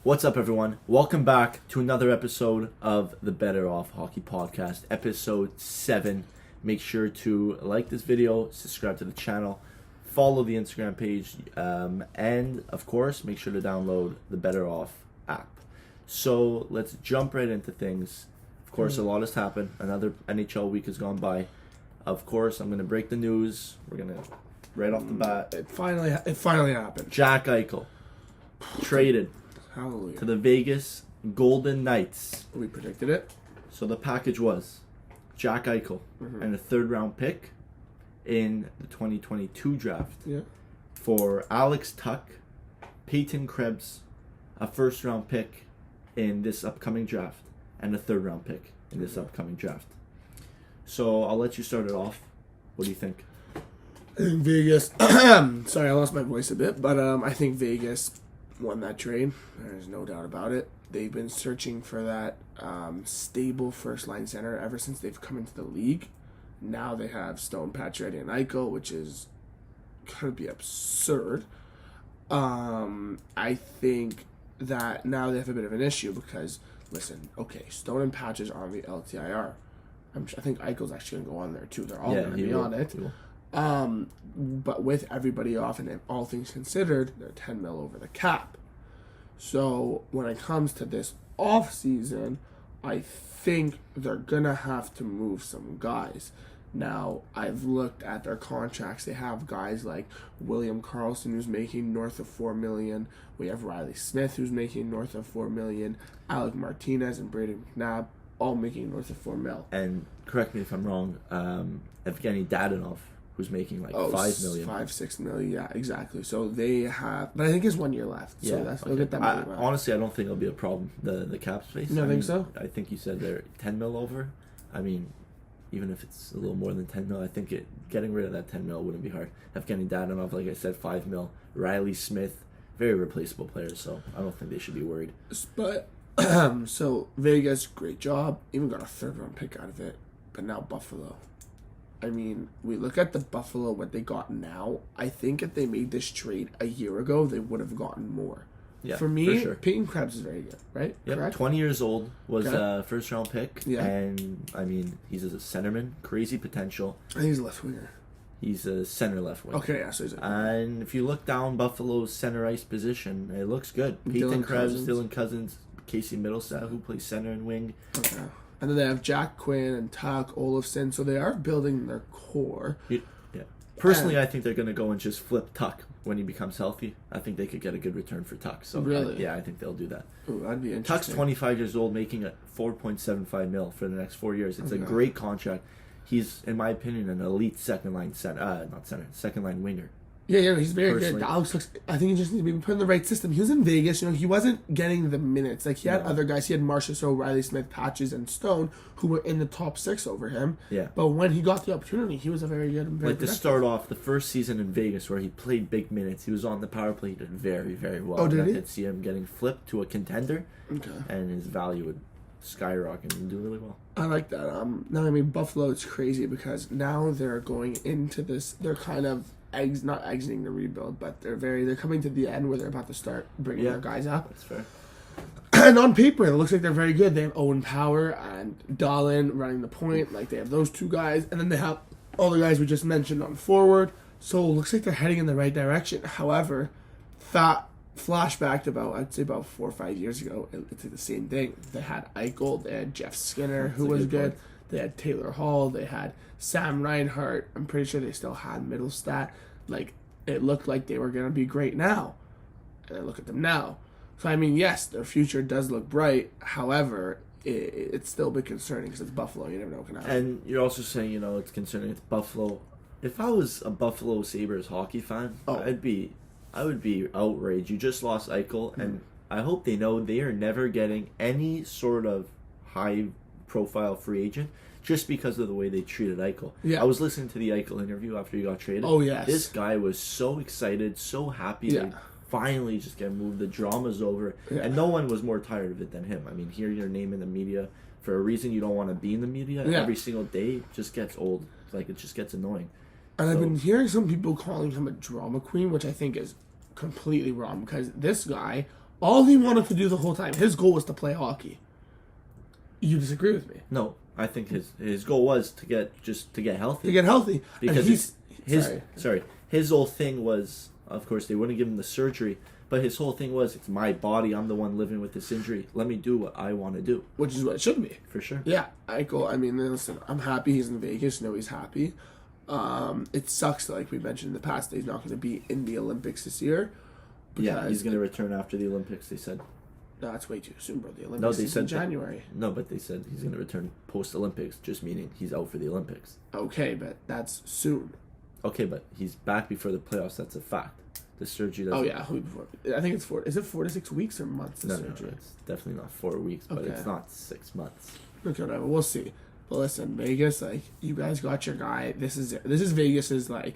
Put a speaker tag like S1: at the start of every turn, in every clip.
S1: What's up, everyone? Welcome back to another episode of the BettorOff Hockey Podcast, episode 7. Make sure to like this video, subscribe to the channel, follow the Instagram page, and, of course, make sure to download the BettorOff app. So, let's jump right into things. Of course, a lot has happened. Another NHL week has gone by. Of course, I'm going to break the news. We're going to, right off the bat.
S2: It finally happened.
S1: Jack Eichel traded
S2: Hallelujah.
S1: to the Vegas Golden Knights.
S2: We predicted it.
S1: So the package was Jack Eichel and a third-round pick in the 2022 draft for Alex Tuck, Peyton Krebs, a first-round pick in this upcoming draft, and a third-round pick in this upcoming draft. So I'll let you start it off. What do you think?
S2: I think Vegas. Sorry, I lost my voice a bit, but I think Vegas won that trade. There's no doubt about it. They've been searching for that stable first-line center ever since they've come into the league. Now they have Stone, Pacioretty, and Eichel, which is going to be absurd. I think that now they have a bit of an issue because, listen, okay, Stone and Patch is on the LTIR. I think Eichel's actually going to go on there too. They're all going to be on it. But with everybody off and all things considered, they're 10 mil over the cap. So when it comes to this off season, I think they're going to have to move some guys. Now, I've looked at their contracts. They have guys like William Karlsson, who's making north of $4 million. We have Riley Smith, who's making north of $4 million. Alec Martinez and Brayden McNabb, all making north of $4 million.
S1: And correct me if I'm wrong, Evgeny Dadonov, who's making like $5 million.
S2: 5-6 million, yeah, exactly. So they have, but I think it's 1 year left. So they'll get that money back.
S1: Honestly, I don't think it'll be a problem, the cap space.
S2: You don't think so?
S1: I think you said they're 10 mil over. I mean, even if it's a little more than 10 mil, I think getting rid of that 10 mil wouldn't be hard. Evgeny Dadonov, like I said, 5 mil. Riley Smith, very replaceable players, so I don't think they should be worried.
S2: But so Vegas, great job. Even got a third-round pick out of it. But now Buffalo. I mean, we look at the Buffalo, what they got now. I think if they made this trade a year ago, they would have gotten more.
S1: Yeah,
S2: for me,
S1: sure.
S2: Peyton Krebs is very good, right?
S1: Yep,
S2: Correct?
S1: 20 years old, was a first-round pick.
S2: Yeah.
S1: And, I mean, he's a centerman, crazy potential.
S2: I think he's a left winger.
S1: He's a center left winger.
S2: Okay, yeah, so he's
S1: and if you look down Buffalo's center ice position, it looks good. Peyton Krebs, Dylan Cousins, Casey Middlestat, who plays center and wing.
S2: Okay. And then they have Jack Quinn and Tuck, Olofsson, so they are building their core.
S1: Yeah. Personally, I think they're going to go and just flip Tuck when he becomes healthy. I think they could get a good return for Tuck. So
S2: really?
S1: I think they'll do that.
S2: Ooh, that'd be interesting.
S1: Tuck's 25 years old, making a $4.75 million for the next 4 years. It's a great contract. He's, in my opinion, an elite second line winger.
S2: Yeah, he's very good. Alex looks, I think he just needs to be put in the right system. He was in Vegas, he wasn't getting the minutes. Like, he had other guys. He had Marchessault, Riley Smith, Patches, and Stone, who were in the top 6 over him.
S1: Yeah.
S2: But when he got the opportunity, he was a very good and very
S1: to start off, the first season in Vegas where he played big minutes, he was on the power play, he did very, very well.
S2: Oh, did he?
S1: I could see him getting flipped to a contender, and his value would skyrocket and do really well.
S2: I like that. Now, I mean, Buffalo, it's crazy because now they're going into this, they're kind of not exiting the rebuild, but they're coming to the end where they're about to start bringing their guys up.
S1: That's fair.
S2: And on paper, it looks like they're very good. They have Owen Power and Dahlin running the point. Like, they have those two guys, and then they have all the guys we just mentioned on forward. So it looks like they're heading in the right direction. However, that flashback to about 4 or 5 years ago, it's the same thing. They had Eichel, they had Jeff Skinner, who was good. They had Taylor Hall. They had Sam Reinhart. I'm pretty sure they still had Middlestat. Like, it looked like they were going to be great now. And I look at them now. So, I mean, yes, their future does look bright. However, it's still a bit concerning because it's Buffalo. You never know what can happen.
S1: And you're also saying, it's concerning. It's Buffalo. If I was a Buffalo Sabres hockey fan, I would be outraged. You just lost Eichel, and I hope they know they are never getting any sort of high-profile free agent just because of the way they treated Eichel. Yeah. I was listening to the Eichel interview after he got traded.
S2: Oh, yes.
S1: This guy was so excited, so happy to finally just get moved. The drama's over. Yeah. And no one was more tired of it than him. I mean, hearing your name in the media for a reason you don't want to be in the media every single day just gets old. Like, it just gets annoying.
S2: And I've been hearing some people calling him a drama queen, which I think is completely wrong because this guy All he wanted to do the whole time, his goal was to play hockey. You disagree with me?
S1: No, I think his goal was to get healthy.
S2: To get healthy.
S1: Because his whole thing was, of course, they wouldn't give him the surgery, but his whole thing was, it's my body, I'm the one living with this injury. Let me do what I want to do.
S2: Which is what it should be.
S1: For sure.
S2: Yeah, Eichel, I mean, listen, I'm happy he's in Vegas. No, he's happy. It sucks, like we mentioned in the past, that he's not going to be in the Olympics this year.
S1: Yeah, he's going to return after the Olympics, they said.
S2: No, that's way too soon, bro. The Olympics is in January.
S1: But they said he's going to return post-Olympics, just meaning he's out for the Olympics.
S2: Okay, but that's soon.
S1: Okay, but he's back before the playoffs. That's a fact. The surgery doesn't...
S2: Oh, yeah. I think it's 4... Is it 4 to 6 weeks or months, the surgery?
S1: No, it's definitely not 4 weeks, but it's not 6 months.
S2: Okay, whatever. We'll see. But listen, Vegas, like, you guys got your guy. This is it. This is Vegas's, like...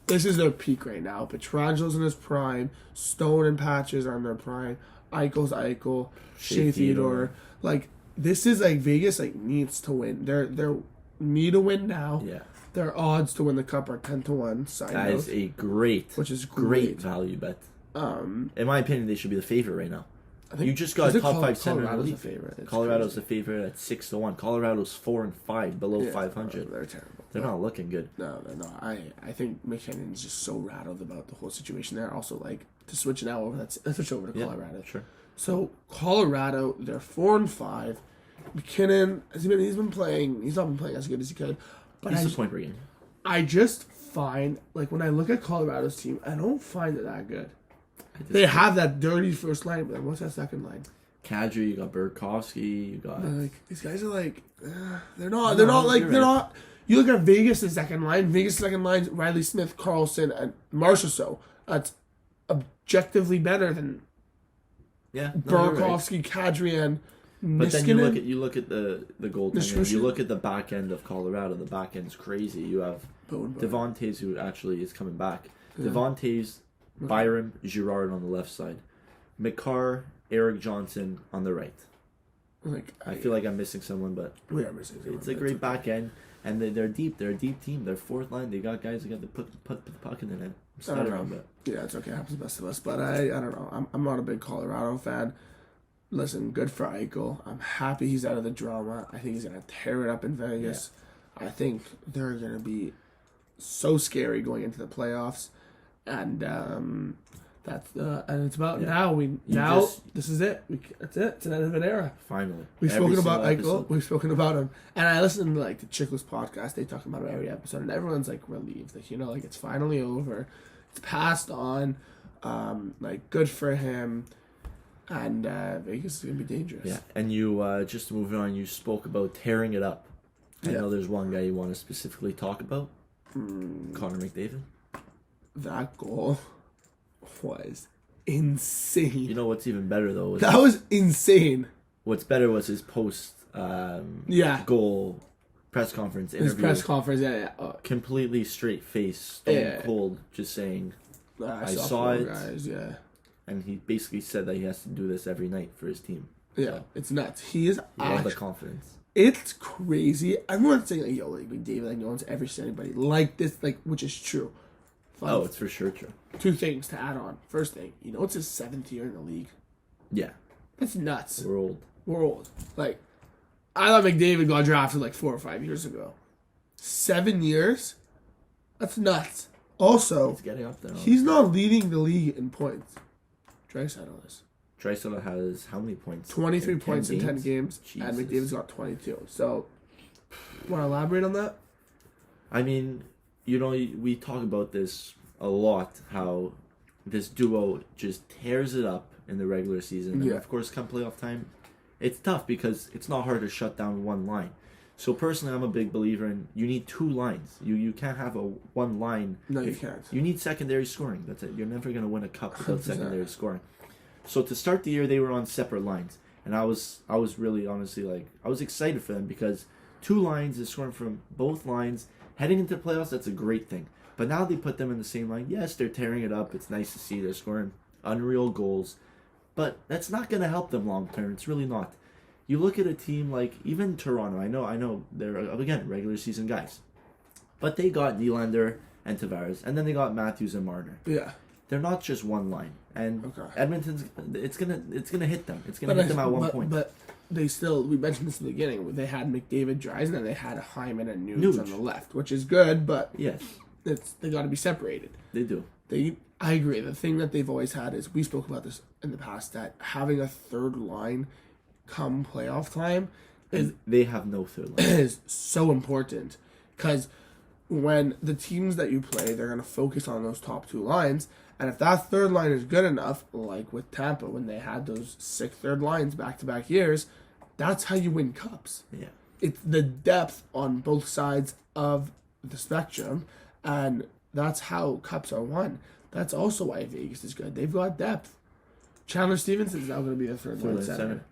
S2: This is their peak right now. Petrangelo's in his prime. Stone and Patches are in their prime. Eichel's Eichel. Shea Theodore. Like, this is, like, Vegas, like, needs to win. They're need to win now.
S1: Yeah.
S2: Their odds to win the cup are 10-1.
S1: That is a great value bet. In my opinion, they should be the favorite right now.
S2: I think,
S1: you just got a top 5 center in the
S2: Colorado's
S1: league.
S2: the favorite.
S1: Colorado's the favorite at 6-1. Colorado's 4-5, below 500.
S2: They're terrible.
S1: They're not looking good.
S2: No, they're not. I think McKinnon's just so rattled about the whole situation there. Also, like, to switch now over, let's switch over to Colorado.
S1: Sure.
S2: So Colorado, they're 4-5. McKinnon, he's been playing. He's not been playing as good as he could. But
S1: he's the point per game.
S2: I just find, like, when I look at Colorado's team, I don't find it that good. They have that dirty first line, but then what's that second line?
S1: Kadri, you got Burakovsky, you got...
S2: Like, these guys are like, they're not. You look at Vegas' second line. Vegas' second line, Riley Smith, Carlson, and Marchessault. That's objectively better than Burakovsky, Kadri, and Niskanen.
S1: But then you look at the goaltending. You look at the back end of Colorado. The back end's crazy. You have Devontae's, who actually is coming back. Yeah. Devontae's, Byram, Girard on the left side. McCarr, Eric Johnson on the right.
S2: Like,
S1: I feel like I'm missing someone, but
S2: we are missing someone.
S1: It's a great back end, and they're deep. They're a deep team. They're fourth line. They got guys who got to put the puck in the net.
S2: Yeah, it's okay. It happens to the best of us. But I don't know. I'm not a big Colorado fan. Listen, good for Eichel. I'm happy he's out of the drama. I think he's going to tear it up in Vegas. Yeah. I think they're going to be so scary going into the playoffs. And that's and it's about now. This is it. That's it. It's an end of an era.
S1: Finally,
S2: we've spoken about Eichel. We've spoken about him, and I listened to, like, the Chickless podcast. They talk about it every episode, and everyone's, like, relieved. Like, like, it's finally over. It's passed on. Like, good for him. And Vegas is gonna be dangerous.
S1: Yeah, and you just moving on. You spoke about tearing it up. I know there's one guy you want to specifically talk about. Conor McDavid. That
S2: goal was insane.
S1: You know what's even better though?
S2: That was insane.
S1: What's better was his post goal press conference interview.
S2: His press conference,
S1: completely straight face, stone cold, just saying, I saw it.
S2: Guys,
S1: and he basically said that he has to do this every night for his team.
S2: Yeah, so, it's nuts. He is
S1: all the confidence.
S2: It's crazy. Everyone's saying, like, yo, like, McDavid, like, no one's ever said anybody like this, like, which is true.
S1: It's for sure true.
S2: 2 things to add on. First thing, it's his 7th year in the league.
S1: Yeah.
S2: That's nuts.
S1: We're
S2: old. Like, I thought McDavid got drafted like 4 or 5 years ago. 7 years? That's nuts. Also,
S1: he's getting up there.
S2: He's not leading the league in points. Draisaitl is.
S1: Draisaitl has how many points?
S2: 23 points in 10 games. Jesus. And McDavid's got 22. So, want to elaborate on that?
S1: I mean, we talk about this a lot, how this duo just tears it up in the regular season. And of course, come playoff time, it's tough because it's not hard to shut down one line. So personally, I'm a big believer in you need 2 lines. You can't have one line.
S2: No, you can't.
S1: You need secondary scoring. That's it. You're never going to win a cup without 100%. Secondary scoring. So to start the year, they were on separate lines. And I was really, honestly, like, I was excited for them because 2 lines is scoring from both lines. Heading into the playoffs, that's a great thing. But now they put them in the same line. Yes, they're tearing it up. It's nice to see they're scoring unreal goals. But that's not going to help them long term. It's really not. You look at a team like even Toronto. I know they're, again, regular season guys. But they got Nylander and Tavares. And then they got Matthews and Marner.
S2: Yeah.
S1: they're not just one line. And Edmonton's it's gonna hit them. It's gonna hit them at one point.
S2: But they still, we mentioned this in the beginning, they had McDavid, Dreisen, and they had Hyman and Nuge on the left, which is good, but
S1: yes,
S2: they got to be separated.
S1: They do.
S2: I agree. The thing that they've always had is, we spoke about this in the past, that having a third line come playoff time
S1: they have no third line
S2: is so important, because when the teams that you play, they're going to focus on those top two lines. And if that third line is good enough, like with Tampa when they had those 6 third lines back-to-back years, that's how you win cups.
S1: Yeah.
S2: It's the depth on both sides of the spectrum, and that's how cups are won. That's also why Vegas is good. They've got depth. Chandler Stevenson's now going to be the third line center.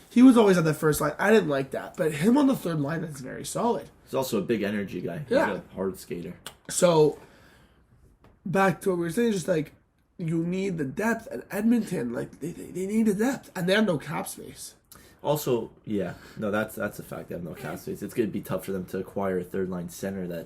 S2: He was always on the first line. I didn't like that. But him on the third line is very solid.
S1: He's also a big energy guy. He's a hard skater.
S2: So, back to what we were saying, just like, you need the depth. And Edmonton, like, they need the depth. And they have no cap space.
S1: Also, that's a fact. They have no cap space. It's going to be tough for them to acquire a third line center that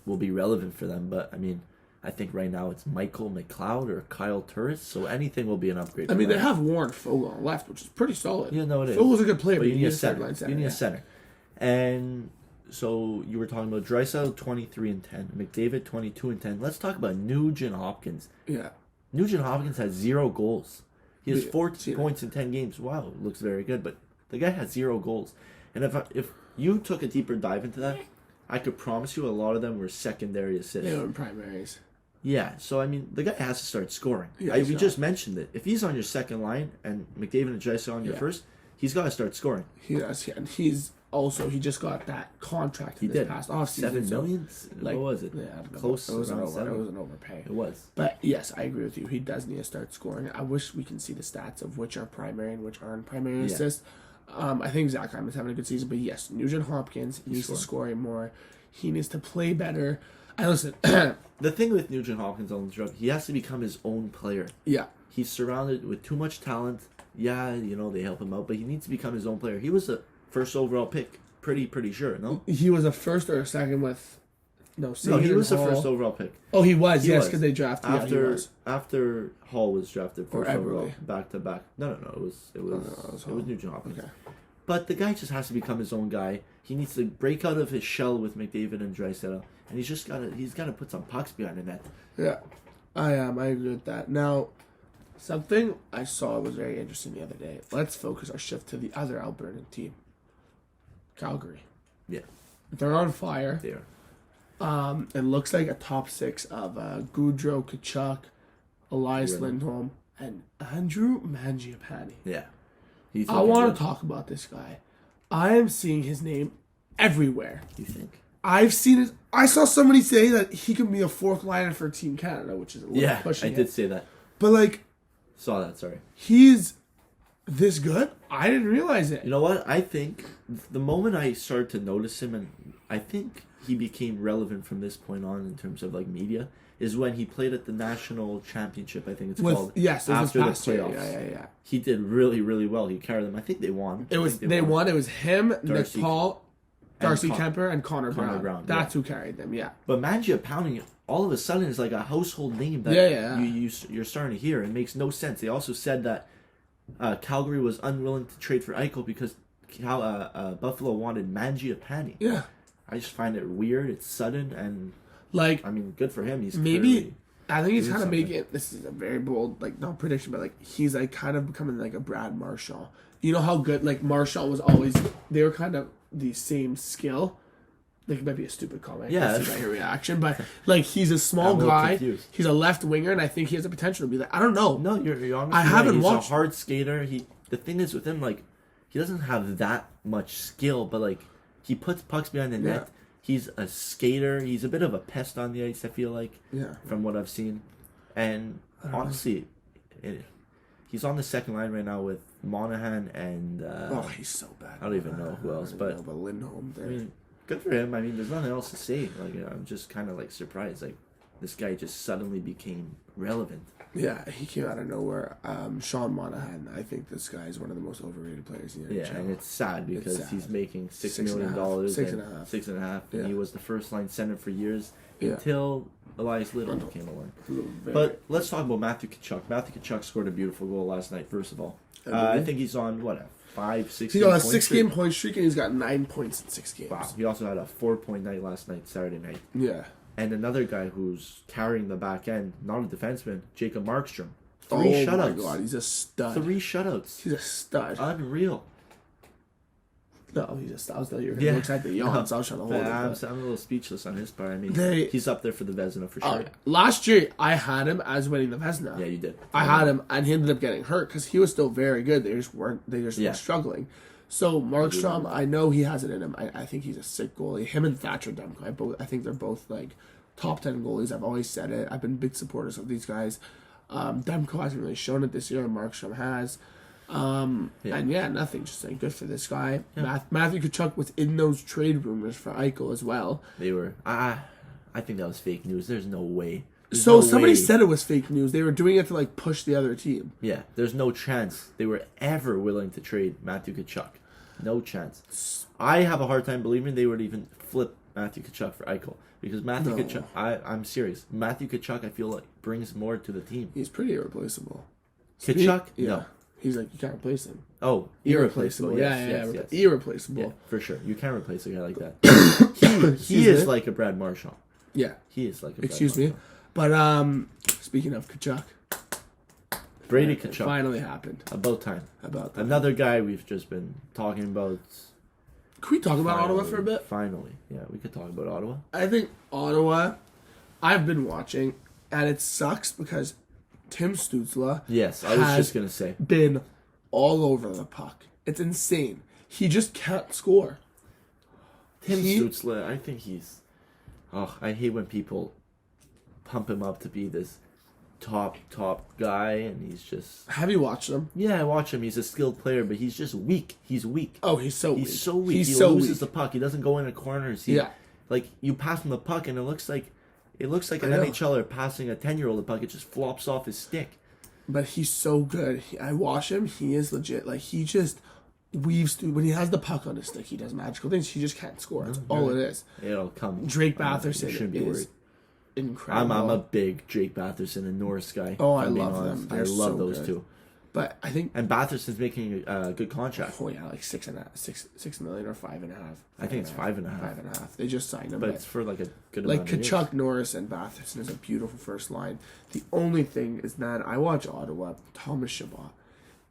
S1: will be relevant for them. But, I mean, I think right now it's Michael McLeod or Kyle Turris, so anything will be an upgrade.
S2: I mean, they have Warren Fogle on left, which is pretty solid.
S1: Yeah, no, it is.
S2: Fogle's a good player,
S1: but you need a center.
S2: Center.
S1: You need a center. And so you were talking about Draisaitl 23-10, McDavid 22-10. Let's talk about Nugent Hopkins.
S2: Yeah.
S1: Nugent Hopkins has 0 goals. He has 14 points in 10 games. Wow, it looks very good, but the guy has 0 goals. And if you took a deeper dive into that, I could promise you a lot of them were secondary assists.
S2: They were primaries.
S1: Yeah, so I mean, the guy has to start scoring.
S2: Yeah,
S1: we just mentioned it. If he's on your second line and McDavid and Draisaitl on your first, he's got to start scoring.
S2: He does, and he just got that contract in this past offseason.
S1: $7 million? What was it?
S2: Yeah,
S1: close.
S2: It was an overpay.
S1: It was.
S2: But yes, I agree with you. He does need to start scoring. I wish we can see the stats of which are primary and which aren't primary assists. I think Zach Hyman's having a good season, but yes, Nugent Hopkins needs to score more. He needs to play better. Listen.
S1: The thing with Nugent Hopkins on the drug, he has to become his own player.
S2: Yeah.
S1: He's surrounded with too much talent. Yeah, they help him out, but he needs to become his own player. He was a first overall pick, pretty sure, no?
S2: He was a first or a second with... No,
S1: he was the first overall pick.
S2: Oh, he was, because they drafted
S1: after Hall was drafted first overall, back to back. No, it was Nugent Hopkins. Okay. But the guy just has to become his own guy. He needs to break out of his shell with McDavid and Draisaitl, and he's got to put some pucks behind the net.
S2: Yeah, I agree with that. Now, something I saw was very interesting the other day. Let's focus our shift to the other Albertan team, Calgary.
S1: Yeah,
S2: they're on fire.
S1: They are.
S2: It looks like a top 6 of Gaudreau, Tkachuk, Elias Lindholm, and Andrew Mangiapane.
S1: Yeah.
S2: I want to talk about this guy. I am seeing his name everywhere.
S1: You think?
S2: I've seen it. I saw somebody say that he could be a 4th liner for Team Canada, which is a little pushing
S1: I did say that.
S2: But
S1: saw that. Sorry.
S2: He's this good? I didn't realize it.
S1: You know what? I think the moment I started to notice him, and I think he became relevant from this point on in terms of media, is when he played at the national championship, I think it's called.
S2: Yes,
S1: after the playoffs.
S2: Yeah.
S1: He did really, really well. He carried them. I think they won.
S2: They won. It was him, Nick Paul, Darcy Kemper, and Connor Brown. That's who carried them, yeah.
S1: But Mangiapane, all of a sudden, is like a household name that you're starting to hear. It makes no sense. They also said that Calgary was unwilling to trade for Eichel because Buffalo wanted Mangiapane.
S2: Yeah.
S1: I just find it weird. It's sudden and... I mean, good for him. He's
S2: I think he's kind of making, this is a very bold, not prediction, but he's kind of becoming a Brad Marchand. You know how good, Marchand was always, they were kind of the same skill. It might be a stupid comment.
S1: Yeah.
S2: I see your reaction, but he's a small guy. Confused. He's a left winger, and I think he has the potential to be that. I don't know.
S1: No, you're honestly
S2: I haven't watched.
S1: He's a hard skater. The thing is with him, he doesn't have that much skill, but he puts pucks behind the net. He's a skater. He's a bit of a pest on the ice, I feel like, from what I've seen. And honestly, he's on the second line right now with Monahan and...
S2: he's so bad.
S1: I don't even know who else, but
S2: Lindholm there.
S1: I mean, good for him. I mean, there's nothing else to say. I'm just kind of surprised. This guy just suddenly became relevant.
S2: Yeah, he came out of nowhere. Sean Monahan, I think this guy is one of the most overrated players in the NHL.
S1: Yeah, and it's sad because he's making $6 million. $6.5 million. And he was the first line center for years until Elias Little came along. But let's talk about Matthew Tkachuk. Matthew Tkachuk scored a beautiful goal last night, first of all. I think he's on, what, a 5-6
S2: He's on a 6-game point streak, and he's got 9 points in 6 games.
S1: Wow. He also had a 4-point night last night, Saturday night.
S2: Yeah.
S1: And another guy who's carrying the back end, not a defenseman, Jacob Markstrom. 3 shutouts.
S2: Oh, my God. He's a stud.
S1: 3 shutouts.
S2: He's a stud.
S1: Unreal.
S2: No, he's a stud. I was telling you, you're excited to yawn, so I was trying to hold it.
S1: I'm a little speechless on his part. I mean, he's up there for the Vezina for sure.
S2: Last year, I had him as winning the Vezina.
S1: Yeah, you did.
S2: I had him, and he ended up getting hurt because he was still very good. They just were struggling. So Markstrom, I know he has it in him. I think he's a sick goalie. Him and Thatcher Demko, I think they're both like top 10 goalies. I've always said it. I've been big supporters of these guys. Demko hasn't really shown it this year, and Markstrom has. And nothing. Just like good for this guy. Yeah. Matthew Tkachuk was in those trade rumors for Eichel as well.
S1: They were. I think that was fake news. There's no way.
S2: Somebody said it was fake news. They were doing it to like push the other team.
S1: Yeah, there's no chance they were ever willing to trade Matthew Tkachuk. No chance. I have a hard time believing they would even flip Matthew Tkachuk for Eichel because Matthew Tkachuk. I'm serious. Matthew Tkachuk, I feel like brings more to the team.
S2: He's pretty irreplaceable.
S1: Tkachuk, no.
S2: He's like, you can't replace him.
S1: Oh, irreplaceable. Yes.
S2: Irreplaceable.
S1: Yeah, for sure. You can't replace a guy like that. he is like a Brad Marchand.
S2: Yeah.
S1: He is like a
S2: Excuse me. But speaking of Tkachuk.
S1: Brady Tkachuk.
S2: It finally happened.
S1: About time. Another guy we've just been talking about.
S2: Can we talk about Ottawa for a bit?
S1: Finally. Yeah, we could talk about Ottawa.
S2: I think Ottawa, I've been watching, and it sucks because Tim Stützle
S1: I was just going to say.
S2: Been all over the puck. It's insane. He just can't score.
S1: Tim Stützle, I think he's... Oh, I hate when people pump him up to be this top guy, and he's just...
S2: Have you watched him?
S1: Yeah, I watch him. He's a skilled player, but he's just weak. He's weak.
S2: Oh, he's so weak.
S1: He's so weak. He loses the puck. He doesn't go into corners. Like, you pass him the puck, and it looks like an NHLer passing a 10-year-old the puck. It just flops off his stick.
S2: But he's so good. I watch him. He is legit. Like, he just weaves through. When he has the puck on his stick, he does magical things. He just can't score. That's all it is.
S1: It'll come.
S2: Drake Batherson is incredible.
S1: I'm a big Drake Batherson and Norris guy.
S2: Oh, I love them.
S1: I love those two.
S2: But I think...
S1: And Batherson's making a good contract.
S2: Oh, yeah, like $6 million or $5.5.
S1: I think it's 5.5.
S2: 5.5. They just signed him.
S1: But it's for like a good
S2: like
S1: amount of
S2: Tkachuk,
S1: years.
S2: Norris, and Batherson is a beautiful first line. The only thing is that I watch Ottawa, Thomas Chabot.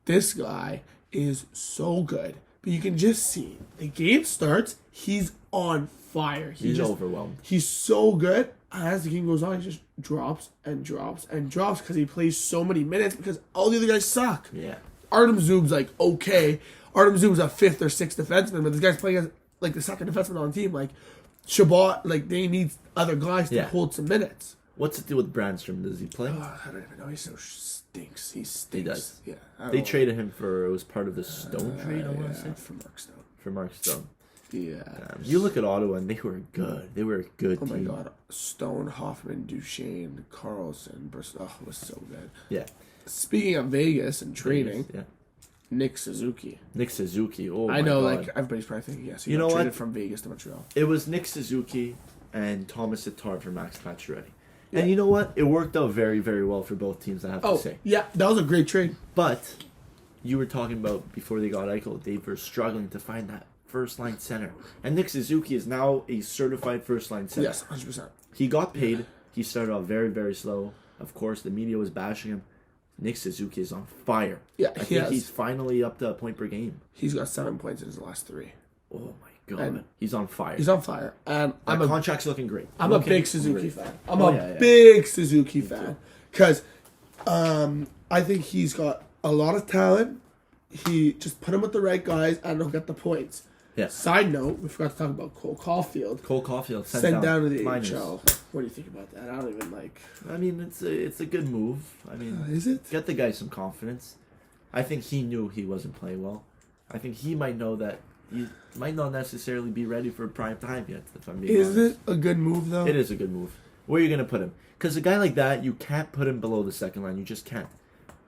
S2: This guy is so good. But you can just see, the game starts, he's on fire.
S1: He's overwhelmed.
S2: He's so good. As the game goes on, he just drops and drops and drops because he plays so many minutes because all the other guys suck.
S1: Yeah.
S2: Artem Zub's like, okay. Artem Zub's a 5th or 6th defenseman, but this guy's playing as like the 2nd defenseman on the team. Like, Chabot, like, they need other guys to hold some minutes.
S1: What's it do with Brandstrom? Does he play?
S2: I don't even know. He so stinks. He stinks.
S1: He does.
S2: Yeah.
S1: They traded him it was part of the Stone trade, I want to say.
S2: For Mark Stone. Yeah.
S1: You look at Ottawa, and they were good. They were a good team.
S2: Oh, my God. Stone, Hoffman, Duchesne, Carlson, Bristol. Oh, it was so good.
S1: Yeah.
S2: Speaking of Vegas and trading, Nick Suzuki.
S1: Oh, my God.
S2: I know, like, everybody's probably thinking, yes, he got traded from Vegas to Montreal.
S1: It was Nick Suzuki and Thomas Tatar for Max Pacioretty. Yeah. And you know what? It worked out very, very well for both teams, I have to say.
S2: Yeah, that was a great trade.
S1: But you were talking about before they got Eichel, they were struggling to find that first-line center. And Nick Suzuki is now a certified first-line center.
S2: Yes, 100%.
S1: He got paid. Yeah. He started off very, very slow. Of course, the media was bashing him. Nick Suzuki is on fire.
S2: Yeah,
S1: I think he's finally up to a point per game.
S2: He's got 7 points in his last 3.
S1: Oh, my God. And he's on fire.
S2: He's on fire. And
S1: contract's looking great.
S2: I'm a big Suzuki fan. I'm a big Suzuki fan. Because I think he's got a lot of talent. He just put him with the right guys and he'll get the points.
S1: Yeah.
S2: Side note, we forgot to talk about Cole Caulfield.
S1: Cole Caulfield
S2: sent down to the NHL. What do you think about that? I don't even like...
S1: I mean, it's a good move. I mean...
S2: is it?
S1: Get the guy some confidence. I think he knew he wasn't playing well. I think he might know that he might not necessarily be ready for prime time yet, if I'm being honest.
S2: Is it a good move, though?
S1: It is a good move. Where are you going to put him? Because a guy like that, you can't put him below the second line. You just can't.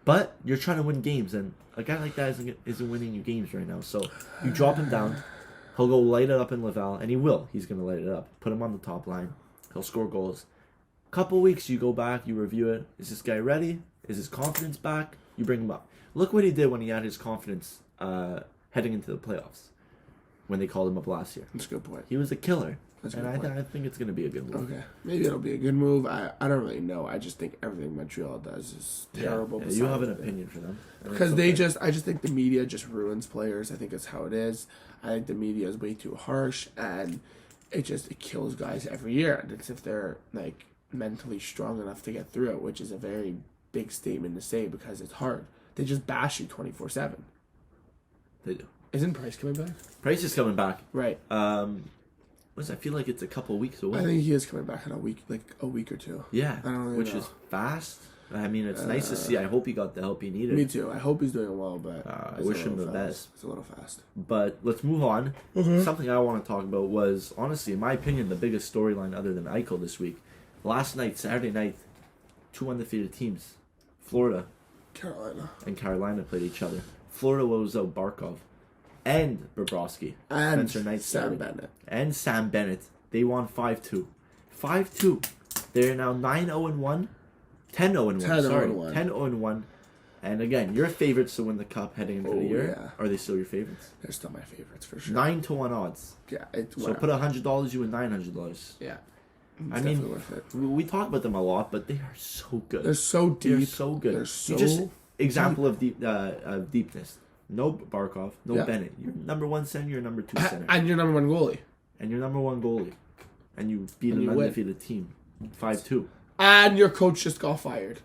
S1: But you're trying to win games, and a guy like that isn't winning you games right now. So you drop him down. He'll go light it up in Laval, and he will. He's going to light it up. Put him on the top line. He'll score goals. Couple weeks, you go back, you review it. Is this guy ready? Is his confidence back? You bring him up. Look what he did when he had his confidence heading into the playoffs. When they called him up last year.
S2: That's a good point.
S1: He was a killer. I think it's going to be a good move.
S2: Okay. Maybe it'll be a good move. I don't really know. I just think everything Montreal does is terrible.
S1: Yeah, you have an opinion for them.
S2: Because I just think the media just ruins players. I think that's how it is. I think the media is way too harsh, and it kills guys every year. And it's if they're like mentally strong enough to get through it, which is a very big statement to say because it's hard. They just bash you 24/7.
S1: They do.
S2: Isn't Price coming back?
S1: Price is coming back.
S2: Right.
S1: I feel like it's a couple weeks away.
S2: I think he is coming back in a week or two.
S1: Yeah, which is fast. I mean, it's nice to see. I hope he got the help he needed.
S2: Me too. I hope he's doing well, but
S1: I wish him the best.
S2: It's a little fast.
S1: But let's move on. Mm-hmm. Something I want to talk about was, honestly, in my opinion, the biggest storyline other than Eichel this week. Last night, Saturday night, 2 undefeated teams, Florida and Carolina played each other. Florida was out Barkov and Bobrovsky.
S2: And
S1: Sam Bennett. They won 5-2. 5-2. They're now 9-0-1. 10-0-1. 10-0-1. And again, your favorites to win the cup heading into the year.
S2: Yeah.
S1: Are they still your favorites?
S2: They're still my favorites for sure.
S1: 9-1 odds.
S2: Yeah.
S1: So put $100, you win $900.
S2: Yeah.
S1: I mean, worth it. We talk about them a lot, but they are so good.
S2: They're so deep.
S1: They're so good.
S2: They're so
S1: just example
S2: deep.
S1: of deepness. No Barkov, no Bennett. You're number 1 center, you're number 2 center.
S2: And you're number 1 goalie.
S1: And you beat an undefeated team. 5-2.
S2: And your coach just got fired.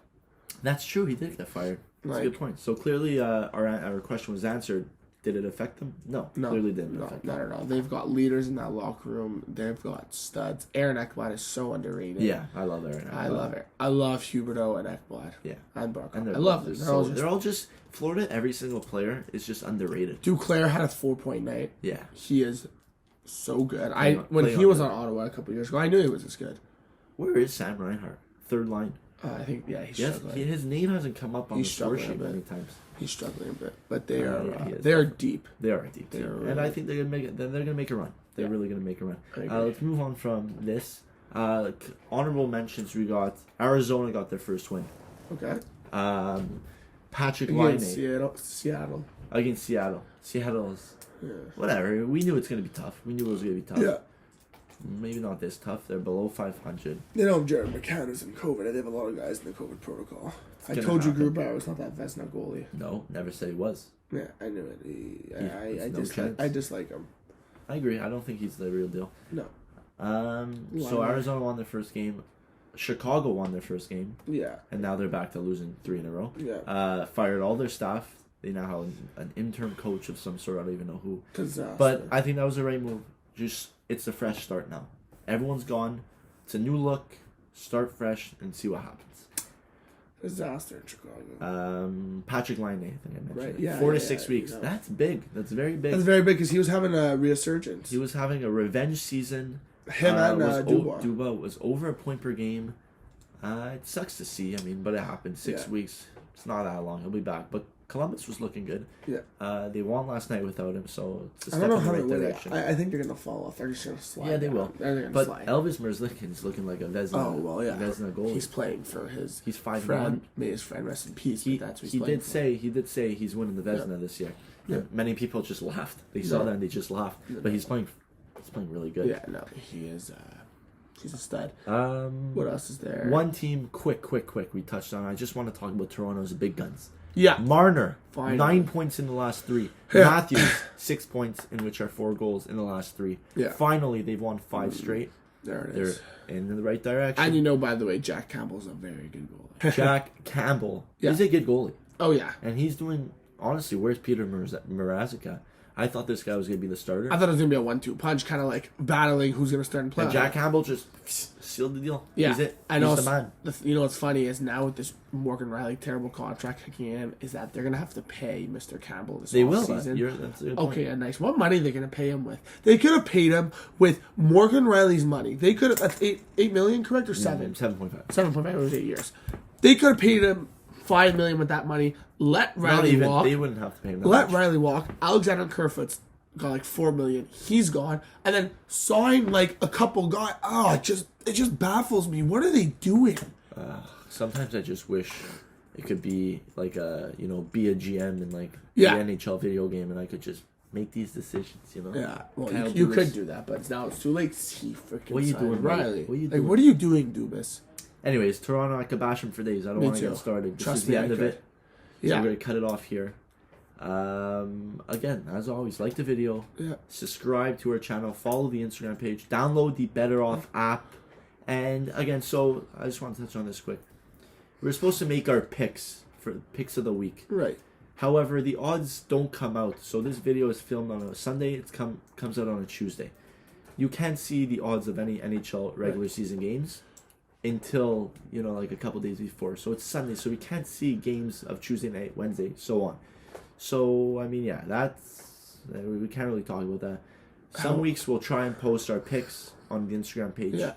S1: That's true, he did get fired. That's a good point. So clearly our question was answered. Did it affect them? No, clearly didn't affect them.
S2: Not at all. They've got leaders in that locker room. They've got studs. Aaron Ekblad is so underrated.
S1: Yeah, I love Aaron Ekblad.
S2: I love it. I love Huberdeau and Ekblad.
S1: Yeah.
S2: And Barkov.
S1: And
S2: I love them.
S1: They're all just Florida, every single player is just underrated.
S2: Duclair had a 4-point night.
S1: Yeah.
S2: He is so good. When he was on Ottawa a couple years ago, I knew he was this good.
S1: Where is Sam Reinhart? Third line.
S2: I think, he's struggling.
S1: His name hasn't come up on the score sheet many times.
S2: He's struggling a bit, but they are deep.
S1: They are a deep team, and I think they're gonna make it. They're gonna make a run. They're really gonna make a run. Let's move on from this. Honorable mentions. We got Arizona got their first win.
S2: Okay.
S1: Patrick Laine
S2: Seattle.
S1: Against Seattle. Seattle's whatever. We knew it's gonna be tough. We knew it was gonna be tough.
S2: Yeah.
S1: Maybe not this tough. They're below 500.
S2: They don't have Jared McCann who's in COVID. They have a lot of guys in the COVID protocol. I told you, Gruber, was not that Vesna goalie.
S1: No, never said he was.
S2: Yeah, I knew it. I dislike him.
S1: I agree. I don't think he's the real deal.
S2: No.
S1: So Arizona won their first game. Chicago won their first game.
S2: Yeah.
S1: And now they're back to losing 3 in a row.
S2: Yeah.
S1: Fired all their staff. They now have an interim coach of some sort. I don't even know who.
S2: Disaster.
S1: But I think that was the right move. It's a fresh start now. Everyone's gone. It's a new look. Start fresh and see what happens.
S2: Disaster in Chicago.
S1: Patrick Laine, I think I mentioned.
S2: Right. Yeah.
S1: 4 to 6 weeks. That's big. That's very big.
S2: That's very big because he was having a resurgence.
S1: He was having a revenge season.
S2: Him and Dubois.
S1: Dubois was over a point per game. It sucks to see. I mean, but it happened. 6 weeks. It's not that long. He'll be back. But Columbus was looking good.
S2: Yeah.
S1: They won last night without him, so it's a
S2: step
S1: step
S2: in
S1: the
S2: right
S1: direction.
S2: I think they're going to fall off. They're just going to slide.
S1: Yeah, they will.
S2: But
S1: slide. Elvis Merzlikins looking like a Vezina. Vezina goalie.
S2: He's playing for his.
S1: He's 5-1.
S2: May his friend rest in peace.
S1: He did say he's winning the Vezina this year. Yeah. Many people just laughed. They saw that and they just laughed. But he's playing really good.
S2: Yeah, no, he is. He's a stud. What else is there?
S1: One team, quick. We touched on. I just want to talk about Toronto's big guns.
S2: Yeah.
S1: Marner,
S2: Finally.
S1: 9 points in the last 3.
S2: Yeah.
S1: Matthews, 6 points, in which are 4 goals in the last 3.
S2: Yeah.
S1: Finally, they've won 5 straight.
S2: There it is.
S1: They're in the right direction.
S2: And by the way, Jack Campbell's a very good goalie.
S1: Jack Campbell. He's a good goalie.
S2: Oh, yeah.
S1: And he's doing, honestly, where's Peter Mrazek? I thought this guy was going to be the starter.
S2: I thought it was going to be a 1-2 punch, kind of like battling who's going to start and play.
S1: And Jack Campbell just sealed the deal.
S2: Yeah.
S1: He's it.
S2: And
S1: He's
S2: also,
S1: the man.
S2: You know what's funny is now with this Morgan Riley terrible contract kicking in, is that they're going to have to pay Mr. Campbell this season.
S1: That's a good point.
S2: Okay, nice. What money are they going to pay him with? They could have paid him with Morgan Riley's money. They could have, that's $8 million, correct, or 7?
S1: 7.5.
S2: 7.5 was 8 years. They could have paid him $5 million with that money. Let Riley walk.
S1: They wouldn't have to pay him that
S2: Let
S1: much.
S2: Riley walk. Alexander Kerfoot's got like $4 million. He's gone, and then sign like a couple guys. Oh, it just baffles me. What are they doing?
S1: Sometimes I just wish it could be like be a GM in like
S2: the
S1: NHL video game, and I could just make these decisions.
S2: Yeah, well, you could do that, but now it's too late. See, freaking
S1: what are you doing,
S2: Riley?
S1: What are you doing?
S2: What are you doing, Dubas?
S1: Anyways, Toronto, I could bash him for days. I don't want to get started. This is the end of it. So we're gonna cut it off here. Again, as always, like the video, subscribe to our channel, follow the Instagram page, download the BettorOff app, and again, so I just want to touch on this quick. We're supposed to make our picks for picks of the week,
S2: right?
S1: However, the odds don't come out. So this video is filmed on a Sunday. It comes out on a Tuesday. You can't see the odds of any NHL regular season games until like a couple days before. So it's Sunday, so we can't see games of Tuesday night, Wednesday, so on. So, I mean, we can't really talk about that. Some weeks we'll try and post our picks on the Instagram page. Yeah.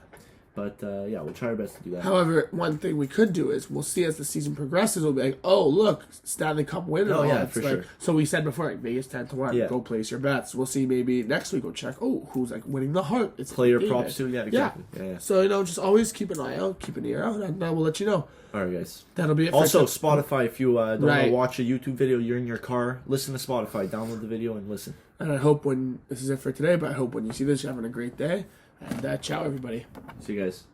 S1: But, we'll try our best to do that.
S2: However, one thing we could do is we'll see as the season progresses, we'll be like, oh, look, Stanley Cup winner.
S1: Oh, yeah, for sure.
S2: So we said before, like, Vegas 10-1, go place your bets. We'll see maybe next week we'll check, who's, like, winning the Hart. It's
S1: player props too, yeah, exactly. Yeah.
S2: So, just always keep an eye out, keep an ear out, and we'll let you know.
S1: All right, guys.
S2: That'll be it.
S1: Also, Spotify, if you don't want to watch a YouTube video, you're in your car, listen to Spotify, download the video, and listen.
S2: And I hope this is it for today, but I hope when you see this, you're having a great day. And ciao, everybody.
S1: See you guys.